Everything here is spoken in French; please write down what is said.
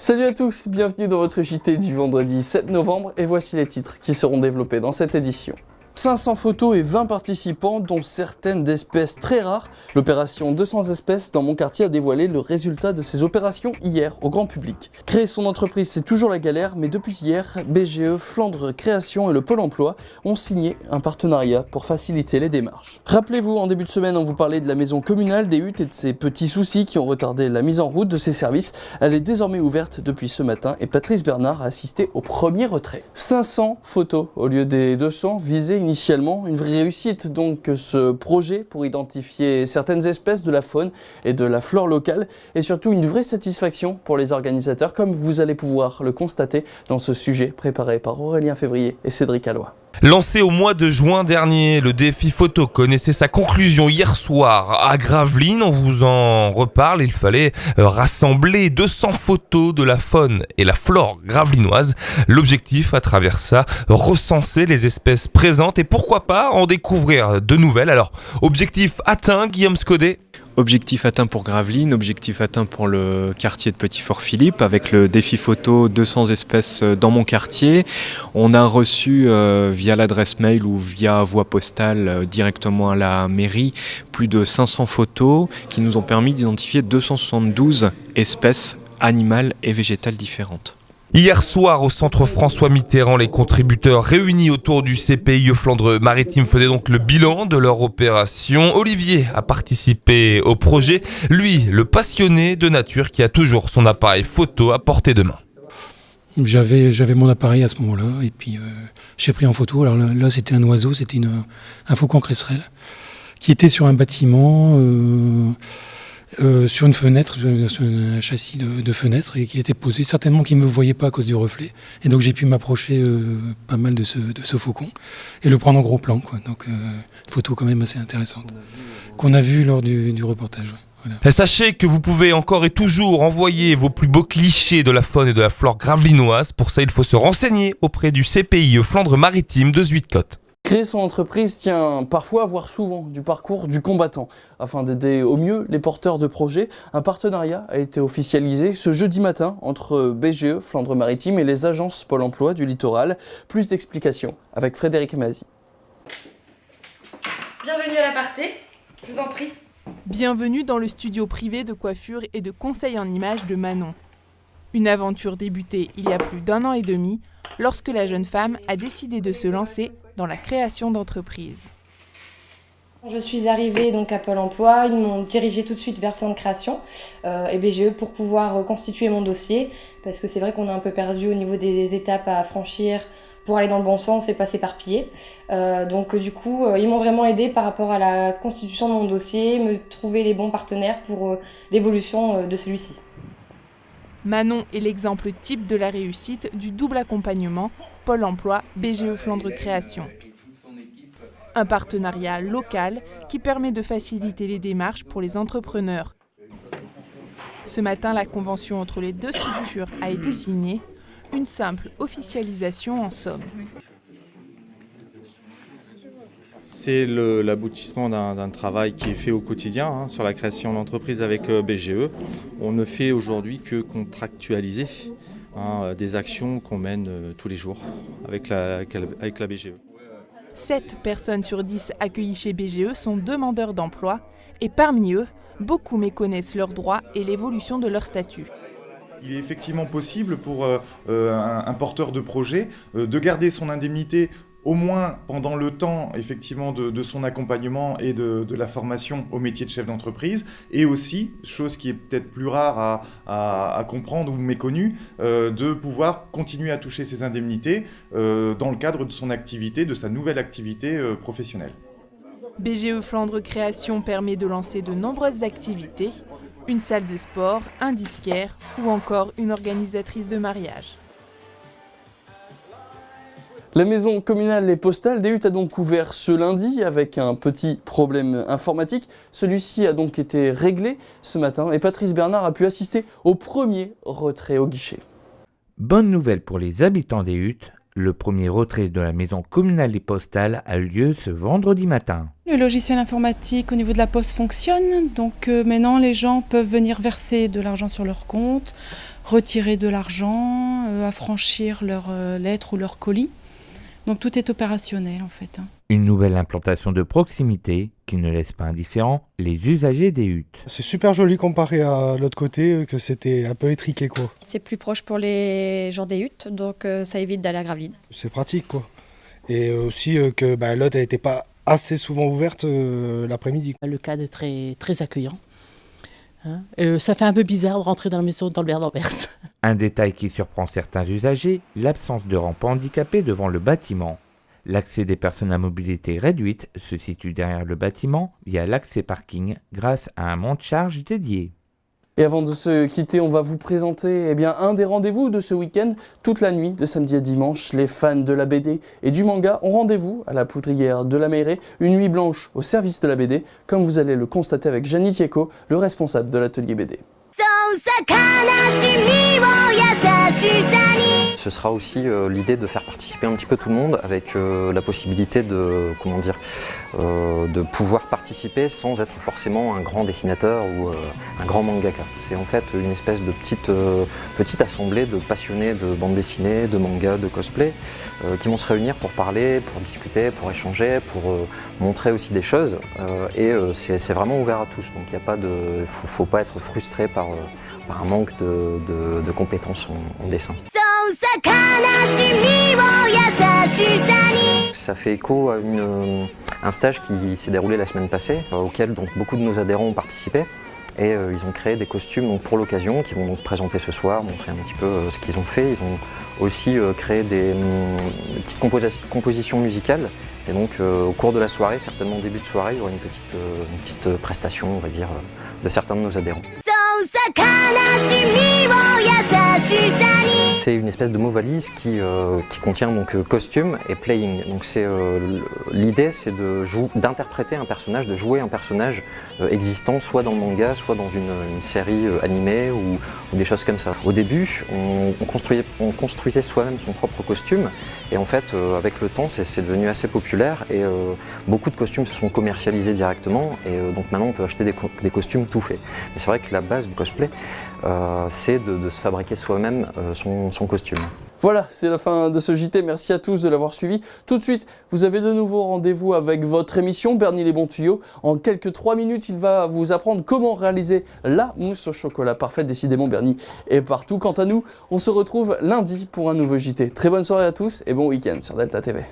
Salut à tous, bienvenue dans votre JT du vendredi 7 novembre et voici les titres qui seront développés dans cette édition. 500 photos et 20 participants, dont certaines d'espèces très rares. L'opération 200 espèces dans mon quartier a dévoilé le résultat de ces opérations hier au grand public. Créer son entreprise, c'est toujours la galère, mais depuis hier, BGE, Flandre Création et le Pôle emploi ont signé un partenariat pour faciliter les démarches. Rappelez-vous, en début de semaine, on vous parlait de la maison communale des Huttes et de ses petits soucis qui ont retardé la mise en route de ses services. Elle est désormais ouverte depuis ce matin et Patrice Bernard a assisté au premier retrait. 500 photos au lieu des 200 visées initialement, une vraie réussite donc ce projet pour identifier certaines espèces de la faune et de la flore locale et surtout une vraie satisfaction pour les organisateurs comme vous allez pouvoir le constater dans ce sujet préparé par Aurélien Février et Cédric Alloy. Lancé au mois de juin dernier, le défi photo connaissait sa conclusion hier soir à Gravelines. On vous en reparle, il fallait rassembler 200 photos de la faune et la flore gravelinoise. L'objectif à travers ça, recenser les espèces présentes et pourquoi pas en découvrir de nouvelles. Alors, objectif atteint, Guillaume Scaudet. Objectif atteint pour Gravelines, objectif atteint pour le quartier de Petit-Fort-Philippe avec le défi photo 200 espèces dans mon quartier. On a reçu via l'adresse mail ou via voie postale directement à la mairie plus de 500 photos qui nous ont permis d'identifier 272 espèces animales et végétales différentes. Hier soir, au centre François Mitterrand, les contributeurs réunis autour du CPIE Flandre Maritime faisaient donc le bilan de leur opération. Olivier a participé au projet, lui, le passionné de nature qui a toujours son appareil photo à portée de main. J'avais mon appareil à ce moment-là et puis j'ai pris en photo. Alors là c'était un oiseau, c'était un faucon cresserelle qui était sur un bâtiment. Sur une fenêtre, sur un châssis de fenêtre et qui était posé, certainement qu'il ne me voyait pas à cause du reflet. Et donc j'ai pu m'approcher pas mal de ce faucon et le prendre en gros plan, quoi. Donc une photo quand même assez intéressante qu'on a vue lors du reportage. Ouais. Voilà. Et sachez que vous pouvez encore et toujours envoyer vos plus beaux clichés de la faune et de la flore gravelinoise. Pour ça, il faut se renseigner auprès du CPIE Flandre Maritime de Zuidcote. Créer son entreprise tient parfois, voire souvent, du parcours du combattant. Afin d'aider au mieux les porteurs de projets, un partenariat a été officialisé ce jeudi matin entre BGE, Flandre Maritime et les agences Pôle emploi du littoral. Plus d'explications avec Frédéric Mazy. Bienvenue à l'aparté, je vous en prie. Bienvenue dans le studio privé de coiffure et de conseil en images de Manon. Une aventure débutée il y a plus d'1 an et demi, lorsque la jeune femme a décidé de se lancer dans la création d'entreprises. Je suis arrivée donc à Pôle emploi, ils m'ont dirigée tout de suite vers Flandre Création et BGE pour pouvoir constituer mon dossier, parce que c'est vrai qu'on est un peu perdu au niveau des étapes à franchir pour aller dans le bon sens et pas s'éparpiller. Donc du coup, ils m'ont vraiment aidée par rapport à la constitution de mon dossier, me trouver les bons partenaires pour l'évolution de celui-ci. Manon est l'exemple type de la réussite du double accompagnement Pôle emploi BGE Flandre Création. Un partenariat local qui permet de faciliter les démarches pour les entrepreneurs. Ce matin, la convention entre les deux structures a été signée, une simple officialisation en somme. C'est l'aboutissement d'un travail qui est fait au quotidien sur la création d'entreprise avec BGE. On ne fait aujourd'hui que contractualiser des actions qu'on mène tous les jours avec la BGE. 7 personnes sur 10 accueillies chez BGE sont demandeurs d'emploi et parmi eux, beaucoup méconnaissent leurs droits et l'évolution de leur statut. Il est effectivement possible pour un porteur de projet de garder son indemnité au moins pendant le temps effectivement de son accompagnement et de la formation au métier de chef d'entreprise, et aussi, chose qui est peut-être plus rare à comprendre ou méconnue, de pouvoir continuer à toucher ses indemnités dans le cadre de son activité, de sa nouvelle activité professionnelle. BGE Flandre Création permet de lancer de nombreuses activités, une salle de sport, un disquaire ou encore une organisatrice de mariage. La maison communale et postale des Huttes a donc ouvert ce lundi avec un petit problème informatique. Celui-ci a donc été réglé ce matin et Patrice Bernard a pu assister au premier retrait au guichet. Bonne nouvelle pour les habitants des Huttes, le premier retrait de la maison communale et postale a eu lieu ce vendredi matin. Le logiciel informatique au niveau de la poste fonctionne, donc maintenant les gens peuvent venir verser de l'argent sur leur compte, retirer de l'argent, affranchir leurs lettres ou leurs colis. Donc tout est opérationnel en fait. Une nouvelle implantation de proximité qui ne laisse pas indifférents les usagers des huttes. C'est super joli comparé à l'autre côté, que c'était un peu étriqué quoi. C'est plus proche pour les gens des huttes, donc ça évite d'aller à Gravelines. C'est pratique quoi. Et aussi que l'autre n'était pas assez souvent ouverte l'après-midi. Le cadre est très, très accueillant. Ça fait un peu bizarre de rentrer dans la maison dans le Bert d'Anvers. Un détail qui surprend certains usagers, l'absence de rampe handicapée devant le bâtiment. L'accès des personnes à mobilité réduite se situe derrière le bâtiment via l'accès parking grâce à un monte-charge dédié. Et avant de se quitter, on va vous présenter un des rendez-vous de ce week-end. Toute la nuit, de samedi à dimanche, les fans de la BD et du manga ont rendez-vous à la poudrière de la Meilleray. Une nuit blanche au service de la BD, comme vous allez le constater avec Jani Tieko, le responsable de l'atelier BD. Ce sera aussi l'idée de faire participer un petit peu tout le monde avec la possibilité de, de pouvoir participer sans être forcément un grand dessinateur ou un grand mangaka. C'est en fait une espèce de petite assemblée de passionnés de bande dessinée, de manga, de cosplay qui vont se réunir pour parler, pour discuter, pour échanger, pour montrer aussi des choses et c'est vraiment ouvert à tous. Donc il n'y a pas de, faut pas être frustré par un manque de compétences en dessin. Ça fait écho à un stage qui s'est déroulé la semaine passée, auquel donc, beaucoup de nos adhérents ont participé. Et ils ont créé des costumes pour l'occasion, qui vont donc présenter ce soir, montrer un petit peu ce qu'ils ont fait. Ils ont aussi créé des petites compositions musicales. Et donc au cours de la soirée, certainement au début de soirée, il y aura une petite prestation, on va dire, de certains de nos adhérents. C'est une espèce de mot valise qui contient donc costume et playing. Donc l'idée c'est d'interpréter un personnage, de jouer un personnage existant soit dans le manga, soit dans une série animée ou des choses comme ça. Au début, on construisait soi-même son propre costume et en fait avec le temps c'est devenu assez populaire et beaucoup de costumes se sont commercialisés directement et donc maintenant on peut acheter des costumes tout faits. Mais c'est vrai que la base du cosplay c'est de se fabriquer soi-même son costume. Voilà, c'est la fin de ce JT, merci à tous de l'avoir suivi. Tout de suite, vous avez de nouveau rendez-vous avec votre émission, Bernie les bons tuyaux. En quelques 3 minutes, il va vous apprendre comment réaliser la mousse au chocolat parfaite. Décidément, Bernie est partout. Quant à nous, on se retrouve lundi pour un nouveau JT. Très bonne soirée à tous et bon week-end sur Delta TV.